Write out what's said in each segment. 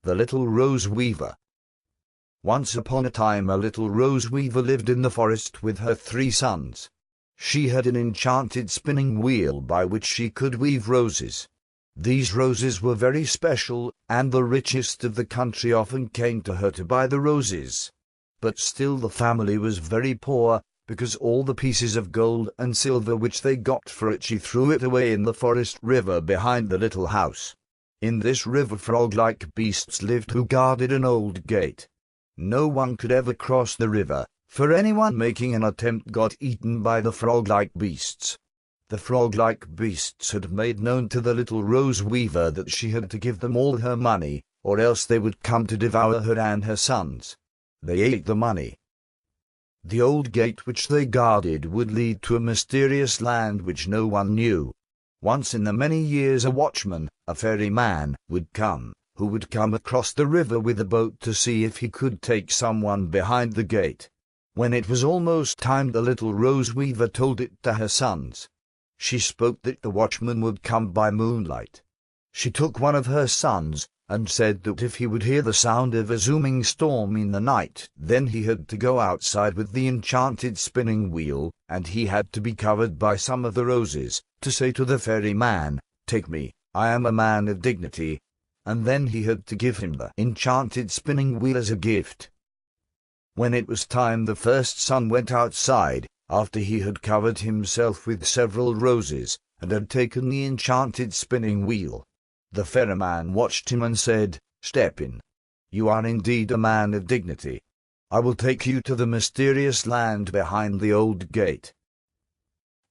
The Little Rose Weaver. Once upon a time a little rose weaver lived in the forest with her 3 sons. She had an enchanted spinning wheel by which she could weave roses. These roses were very special, and the richest of the country often came to her to buy the roses. But still the family was very poor, because all the pieces of gold and silver which they got for it she threw it away in the forest river behind the little house. In this river frog-like beasts lived who guarded an old gate. No one could ever cross the river, for anyone making an attempt got eaten by the frog-like beasts. The frog-like beasts had made known to the little rose weaver that she had to give them all her money, or else they would come to devour her and her sons. They ate the money. The old gate which they guarded would lead to a mysterious land which no one knew. Once in the many years a watchman, a ferryman, would come, who would come across the river with a boat to see if he could take someone behind the gate. When it was almost time the little rose weaver told it to her sons. She spoke that the watchman would come by moonlight. She took one of her sons, and said that if he would hear the sound of a zooming storm in the night, then he had to go outside with the enchanted spinning wheel, and he had to be covered by some of the roses, to say to the ferryman, "Take me, I am a man of dignity," and then he had to give him the enchanted spinning wheel as a gift. When it was time the first son went outside, after he had covered himself with several roses, and had taken the enchanted spinning wheel. The ferryman watched him and said, "Step in. You are indeed a man of dignity. I will take you to the mysterious land behind the old gate."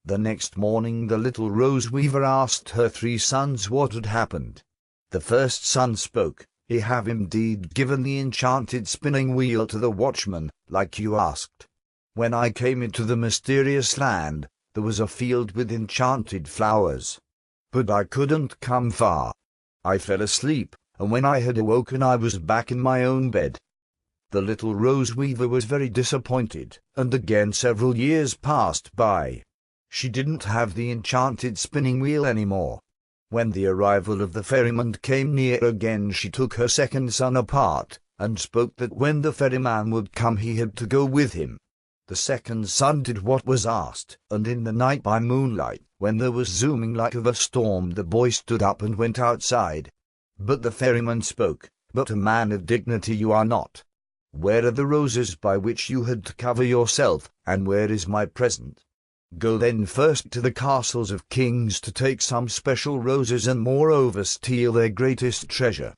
The next morning the little rose weaver asked her 3 sons what had happened. The first son spoke. "He have indeed given the enchanted spinning wheel to the watchman, like you asked. When I came into the mysterious land, there was a field with enchanted flowers. But I couldn't come far. I fell asleep, and when I had awoken I was back in my own bed." The little rose weaver was very disappointed, and again several years passed by. She didn't have the enchanted spinning wheel any more. When the arrival of the ferryman came near again she took her second son apart, and spoke that when the ferryman would come he had to go with him. The second son did what was asked, and in the night by moonlight, when there was zooming like of a storm, the boy stood up and went outside. But the ferryman spoke, "But a man of dignity you are not. Where are the roses by which you had to cover yourself, and where is my present? Go then first to the castles of kings to take some special roses, and moreover steal their greatest treasure.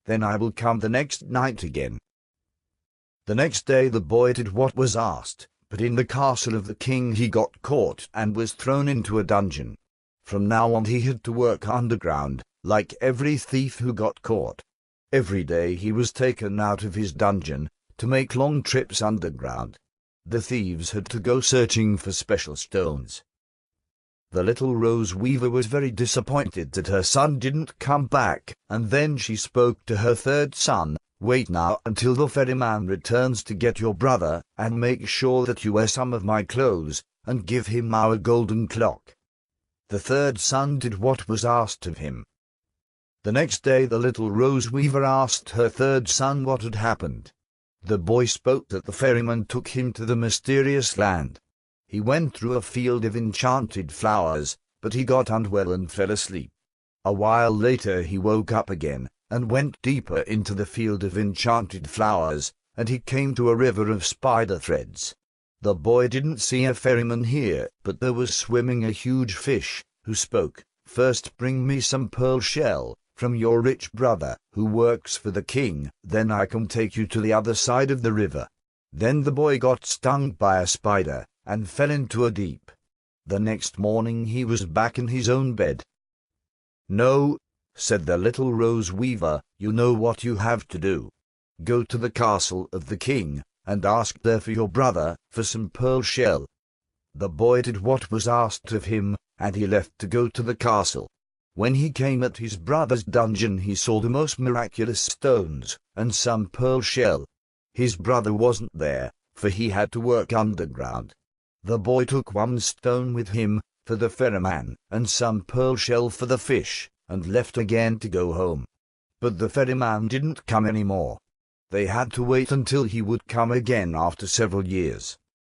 Then I will come the next night again." The next day the boy did what was asked, but in the castle of the king he got caught and was thrown into a dungeon. From now on he had to work underground, like every thief who got caught. Every day he was taken out of his dungeon to make long trips underground. The thieves had to go searching for special stones. The little rose weaver was very disappointed that her son didn't come back, and then she spoke to her third son, "Wait now until the ferryman returns to get your brother, and make sure that you wear some of my clothes, and give him our golden clock." The third son did what was asked of him. The next day the little rose weaver asked her third son what had happened. The boy spoke that the ferryman took him to the mysterious land. He went through a field of enchanted flowers, but he got unwell and fell asleep. A while later he woke up again, and went deeper into the field of enchanted flowers, and he came to a river of spider threads. The boy didn't see a ferryman here, but there was swimming a huge fish, who spoke, "First bring me some pearl shell from your rich brother, who works for the king, then I can take you to the other side of the river." Then the boy got stung by a spider, and fell into a deep. The next morning he was back in his own bed. "No," said the little rose weaver, "you know what you have to do. Go to the castle of the king, and ask there for your brother, for some pearl shell." The boy did what was asked of him, and he left to go to the castle. When he came at his brother's dungeon he saw the most miraculous stones, and some pearl shell. His brother wasn't there, for he had to work underground. The boy took one stone with him, for the ferryman, and some pearl shell for the fish, and left again to go home. But the ferryman didn't come anymore. They had to wait until he would come again after several years.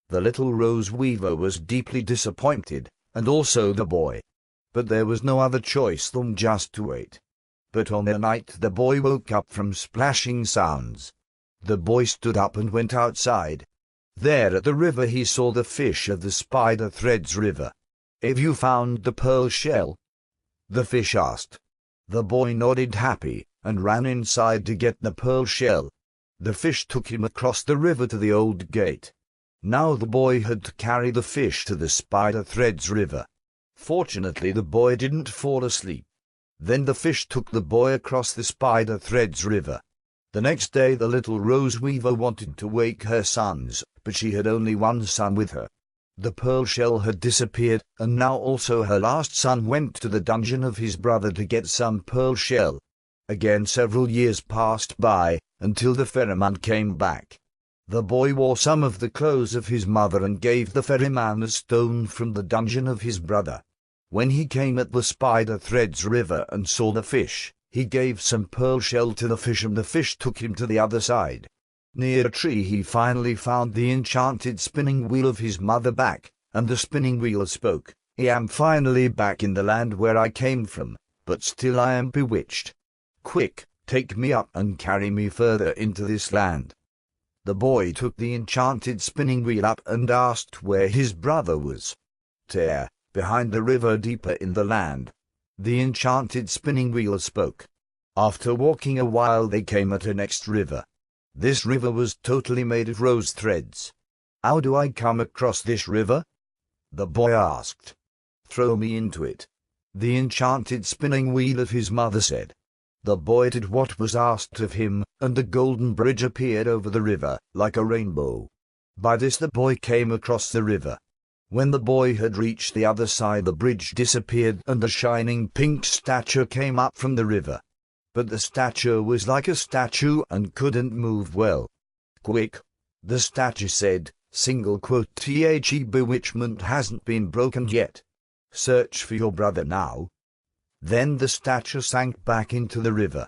The little rose weaver was deeply disappointed, and also the boy. But there was no other choice than just to wait. But on a night the boy woke up from splashing sounds. The boy stood up and went outside. There at the river he saw the fish of the spider threads river. "Have you found the pearl shell?" the fish asked. The boy nodded happy, and ran inside to get the pearl shell. The fish took him across the river to the old gate. Now the boy had to carry the fish to the spider threads river. Fortunately the boy didn't fall asleep. Then the fish took the boy across the spider threads river. The next day the little rose weaver wanted to wake her sons, but she had only one son with her. The pearl shell had disappeared, and now also her last son went to the dungeon of his brother to get some pearl shell. Again several years passed by, until the ferryman came back. The boy wore some of the clothes of his mother and gave the ferryman a stone from the dungeon of his brother. When he came at the spider threads river and saw the fish, he gave some pearl shell to the fish, and the fish took him to the other side. Near a tree he finally found the enchanted spinning wheel of his mother back, and the spinning wheel spoke. "I am finally back in the land where I came from, but still I am bewitched. Quick, take me up and carry me further into this land." The boy took the enchanted spinning wheel up and asked where his brother was. "There, behind the river deeper in the land," the enchanted spinning wheel spoke. After walking a while they came at a next river. This river was totally made of rose threads. "How do I come across this river?" the boy asked. "Throw me into it," the enchanted spinning wheel of his mother said. The boy did what was asked of him, and a golden bridge appeared over the river, like a rainbow. By this the boy came across the river. When the boy had reached the other side the bridge disappeared and a shining pink statue came up from the river. But the statue was like a statue and couldn't move well. "Quick," the statue said, "The bewitchment hasn't been broken yet. Search for your brother now." Then the statue sank back into the river.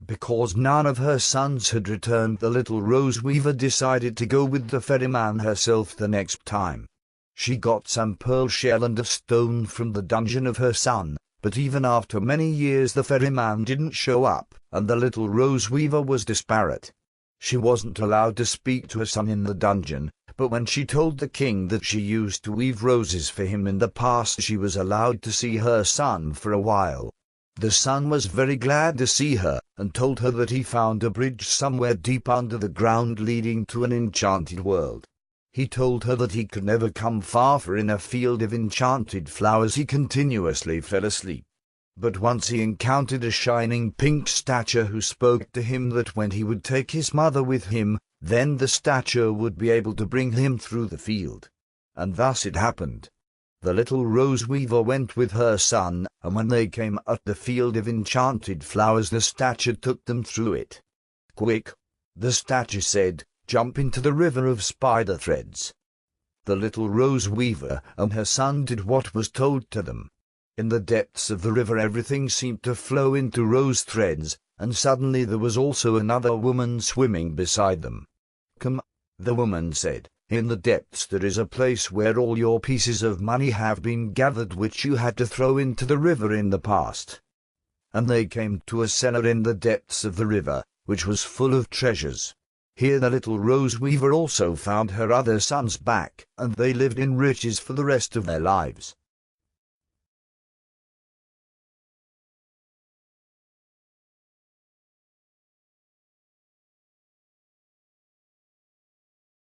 Because none of her sons had returned, the little rose weaver decided to go with the ferryman herself the next time. She got some pearl shell and a stone from the dungeon of her son. But even after many years the ferryman didn't show up, and the little rose weaver was disparate. She wasn't allowed to speak to her son in the dungeon, but when she told the king that she used to weave roses for him in the past, she was allowed to see her son for a while. The son was very glad to see her, and told her that he found a bridge somewhere deep under the ground leading to an enchanted world. He told her that he could never come far, for in a field of enchanted flowers he continuously fell asleep. But once he encountered a shining pink statue who spoke to him that when he would take his mother with him, then the statue would be able to bring him through the field. And thus it happened. The little rose weaver went with her son, and when they came at the field of enchanted flowers the statue took them through it. "Quick," the statue said, "jump into the river of spider threads." The little rose weaver and her son did what was told to them. In the depths of the river everything seemed to flow into rose threads, and suddenly there was also another woman swimming beside them. "Come," the woman said, "in the depths there is a place where all your pieces of money have been gathered which you had to throw into the river in the past." And they came to a cellar in the depths of the river, which was full of treasures. Here the little rose weaver also found her other sons back, and they lived in riches for the rest of their lives.